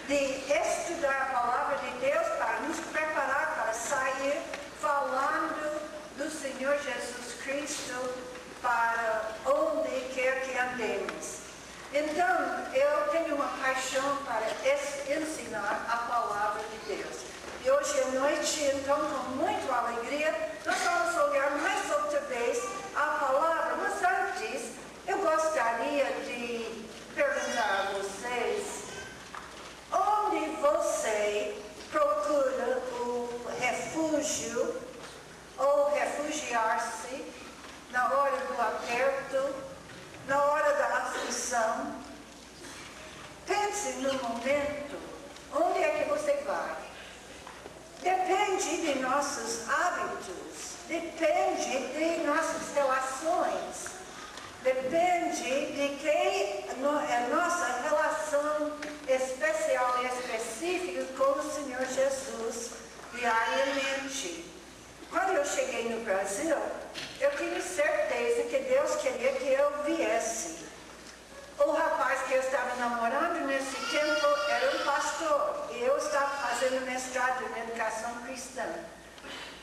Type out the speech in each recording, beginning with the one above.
de estudar a palavra de Deus para nos preparar para sair falando do Senhor Jesus Cristo para onde quer que andemos. Então, eu tenho uma paixão para ensinar a palavra de Deus. E hoje à noite, então, com muita alegria, nós vamos olhar mais outra vez a palavra. Mas antes, eu gostaria de perguntar a vocês, onde você procura o refúgio ou refugiar-se na hora do aperto, na hora da aflição? Pense no momento, onde é que você vai? Depende de nossos hábitos, depende de nossas relações, depende de quem é nossa relação especial e específica com o Senhor Jesus diariamente. Quando eu cheguei no Brasil, eu tinha certeza que Deus queria que eu viesse. O rapaz que eu estava namorando nesse tempo era um pastor e eu estava fazendo mestrado em educação cristã.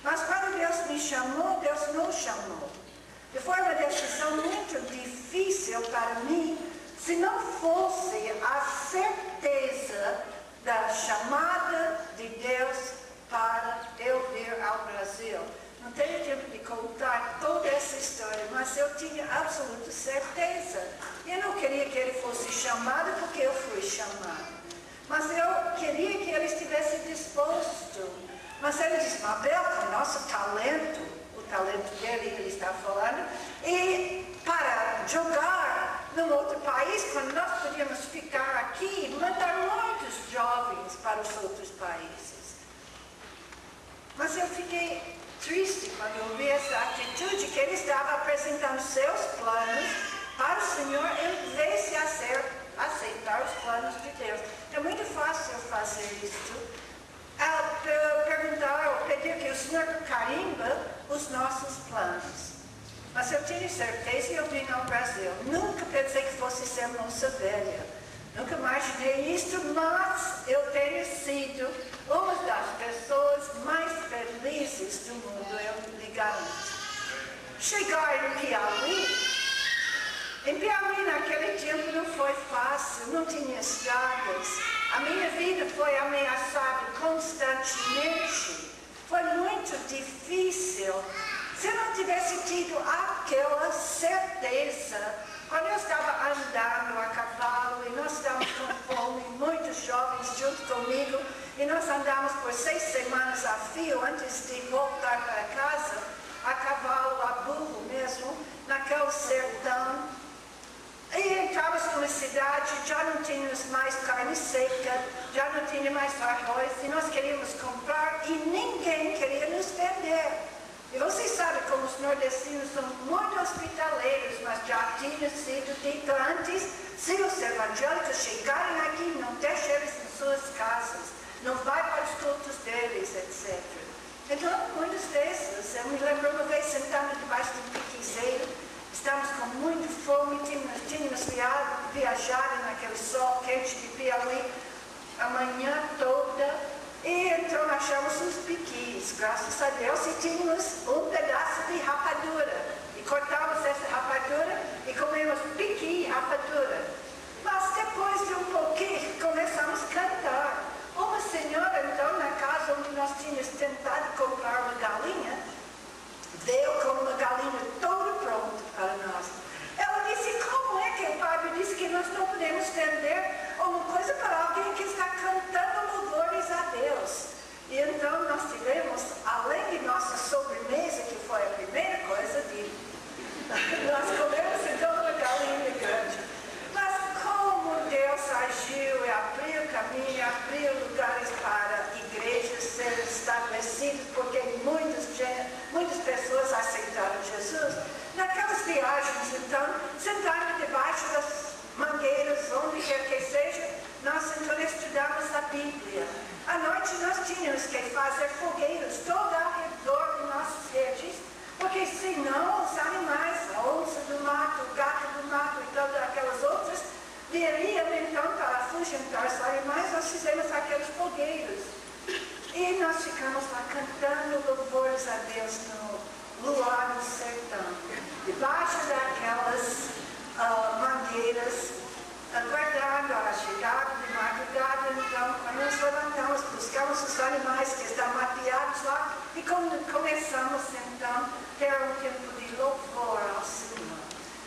Mas quando Deus me chamou, Deus não chamou. E foi uma decisão muito difícil para mim, se não fosse a certeza da chamada de Deus para eu vir ao Brasil. Não tenho tempo de contar toda essa história, mas eu tinha absoluta certeza. Eu não queria que ele fosse chamado porque eu fui chamado. Mas eu queria que ele estivesse disposto. Mas ele disse, Mabel, com o nosso talento, o talento dele que ele está falando, e para jogar num outro país, quando nós podíamos ficar aqui e mandar muitos jovens para os outros países. Mas eu fiquei triste quando eu vi essa atitude, que ele estava apresentando seus planos para o Senhor em vez de aceitar os planos de Deus. É muito fácil fazer isso. Perguntar ou pedir que o Senhor carimba os nossos planos. Mas eu tinha certeza e eu vim ao Brasil. Nunca pensei que fosse ser moça velha. Nunca imaginei isso, mas eu tenho sido uma das pessoas mais felizes do mundo, eu lhe garanto. Chegar em Piauí naquele tempo não foi fácil, não tinha estradas. A minha vida foi ameaçada constantemente. Foi muito difícil. Se eu não tivesse tido aquela certeza, quando eu estava andando a cavalo e nós estávamos com fome, muitos jovens junto comigo, e nós andamos por 6 semanas a fio antes de voltar para casa, a cavalo, a burro mesmo, naquele sertão. E entrávamos numa cidade, já não tínhamos mais carne seca, já não tinha mais arroz, e nós queríamos comprar e ninguém queria nos vender. E vocês sabem como os nordestinos são muito hospitaleiros, mas já tinha sido dito antes, se os evangélicos chegarem aqui, não deixem eles em suas casas, não vai para os cultos deles, etc. Então, muitas vezes, eu me lembro uma vez sentando debaixo de um piquizeiro, estávamos com muita fome, tínhamos viajado naquele sol quente de Piauí a manhã toda, e então achamos uns piquis, graças a Deus, e tínhamos um pedaço de rapadura. E cortamos essa rapadura e comemos piqui e rapadura. Mas depois de um pouquinho, começamos a cantar. Uma senhora, então, na casa onde nós tínhamos tentado comprar uma galinha, veio com uma galinha toda pronta para nós. Ela disse, como é que o padre disse que nós não podemos vender uma coisa para alguém que está cantando louvores a Deus? E então nós tivemos, além de nossa sobremesa, que foi a primeira coisa, nós comemos ficamos lá cantando louvores a Deus no luar do sertão, debaixo daquelas mangueiras, aguardando a chegada de madrugada. Então, quando nos levantamos, buscamos os animais que estão mapeados lá e começamos então a ter um tempo de louvor ao Senhor.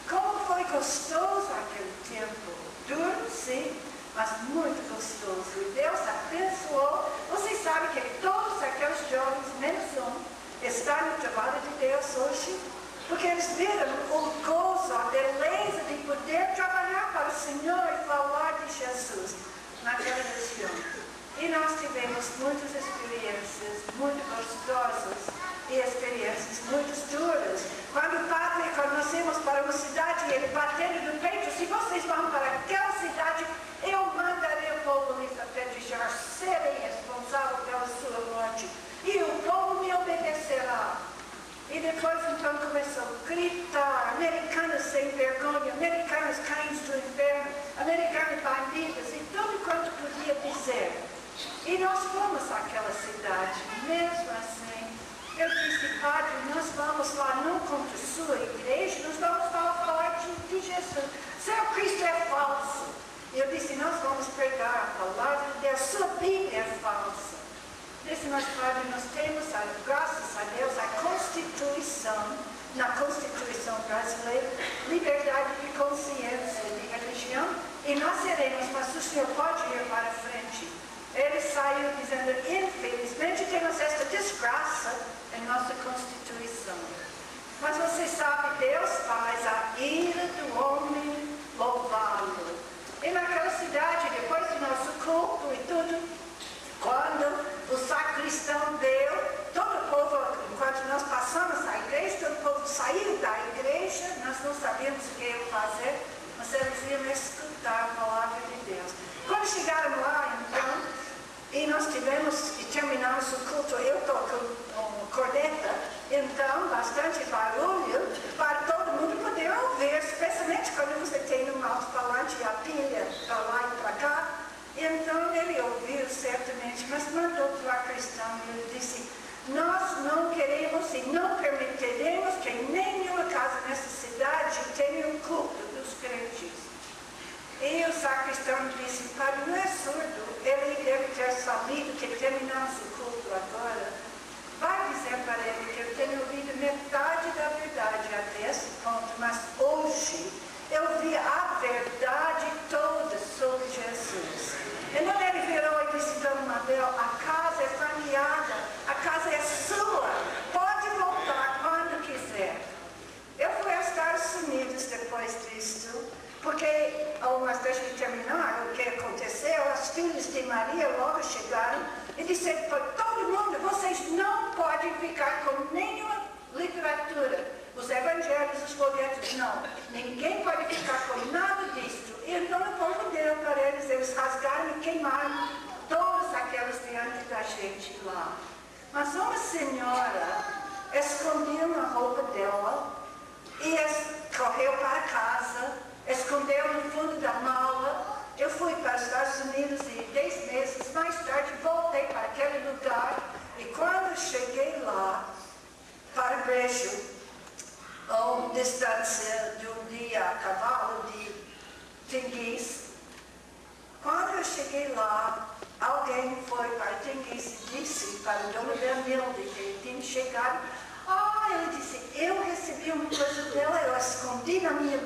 Como foi gostoso aquele tempo, duro sim, mas muito gostoso. E Deus abençoou. Vocês sabem que todos aqueles jovens, menos um, estão no trabalho de Deus hoje, porque eles viram o gozo, a beleza de poder trabalhar para o Senhor e falar de Jesus naquela região. E nós tivemos muitas experiências muito gostosas e experiências muito duras. Quando nós íamos para uma cidade, ele batendo no peito: se vocês vão para aquela cidade, eu mandarei o povo lhes apedrejar, serem responsáveis pela sua morte, e o povo me obedecerá. E depois então começou a gritar: americanos sem vergonha, americanos cães do inferno, americanos bandidos, e tudo quanto podia dizer. E nós fomos àquela cidade, mesmo assim. Eu disse: padre, nós vamos lá não contra a sua igreja, nós vamos falar de Jesus. Seu Cristo é falso. E eu disse: nós vamos pregar a palavra de Deus, sua Bíblia é falsa. Disse: mas padre, nós temos, graças a Deus, a Constituição, na Constituição brasileira, liberdade de consciência e de religião, e nós seremos, mas o senhor pode ir para frente. Ele saiu dizendo: infelizmente temos esta desgraça em nossa Constituição. Mas você sabe, Deus faz a ira do homem louvá-lo. E naquela cidade, depois do nosso culto e tudo, quando o sacristão deu, todo o povo, enquanto nós passamos a igreja, todo o povo saiu da igreja, nós não sabíamos o que iam fazer, mas eles iam escutar a palavra de Deus. Quando chegaram lá, então, e nós tivemos e terminamos o culto, eu toco corneta, então bastante barulho para todo mundo poder ouvir, especialmente quando você tem um alto-falante e a pilha para lá e para cá. Então ele ouviu certamente, mas mandou para o cristão e ele disse: nós não queremos e não permitiremos que nenhuma casa nessa cidade tenha um culto dos crentes. E o sacristão disse: padre, não é surdo, ele deve ter sabido que terminamos o culto agora. Vai dizer para ele que eu tenho ouvido metade da verdade até esse ponto, mas hoje eu vi a verdade toda sobre Jesus. Então ele virou e disse: dona Mabel, a casa é franqueada, a casa é sua, pode voltar quando quiser. Eu fui aos Estados Unidos depois disso, porque, mas deixa eu terminar, o que aconteceu, as filhas de Maria logo chegaram e disseram para todo mundo: vocês não podem ficar com nenhuma literatura, os evangelhos, os folhetos, não. Ninguém pode ficar com nada disso. E então o povo deu para eles, eles rasgaram e queimaram todos aqueles diante da gente lá. Mas uma senhora escondeu na roupa dela e correu para casa, escondeu no fundo da mala. Eu fui para os Estados Unidos e 10 meses mais tarde voltei para aquele lugar, e quando cheguei lá, para o brejo, a distância de um dia a cavalo de Tinguis, quando eu cheguei lá, alguém foi para Tinguis e disse para o dono da Milde que ele tinha chegado. Ele disse: eu recebi uma coisa dela, eu a escondi na minha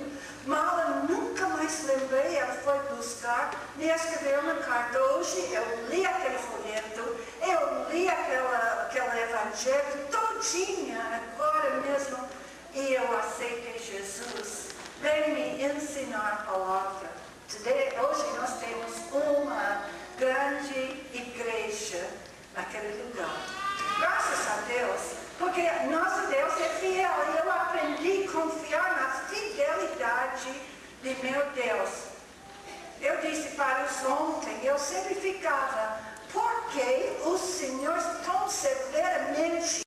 mala, nunca mais lembrei. Ela foi buscar, me escreveu uma carta. Hoje eu li aquele folheto, eu li aquele evangelho todinha, agora mesmo, e eu aceitei Jesus. Vem me ensinar a palavra. Hoje nós temos uma grande igreja naquele lugar. Graças a Deus, porque nosso Deus é fiel, e eu aprendi a confiar na fidelidade de meu Deus. Eu disse para os ontem, eu sempre ficava: por que o Senhor tão severamente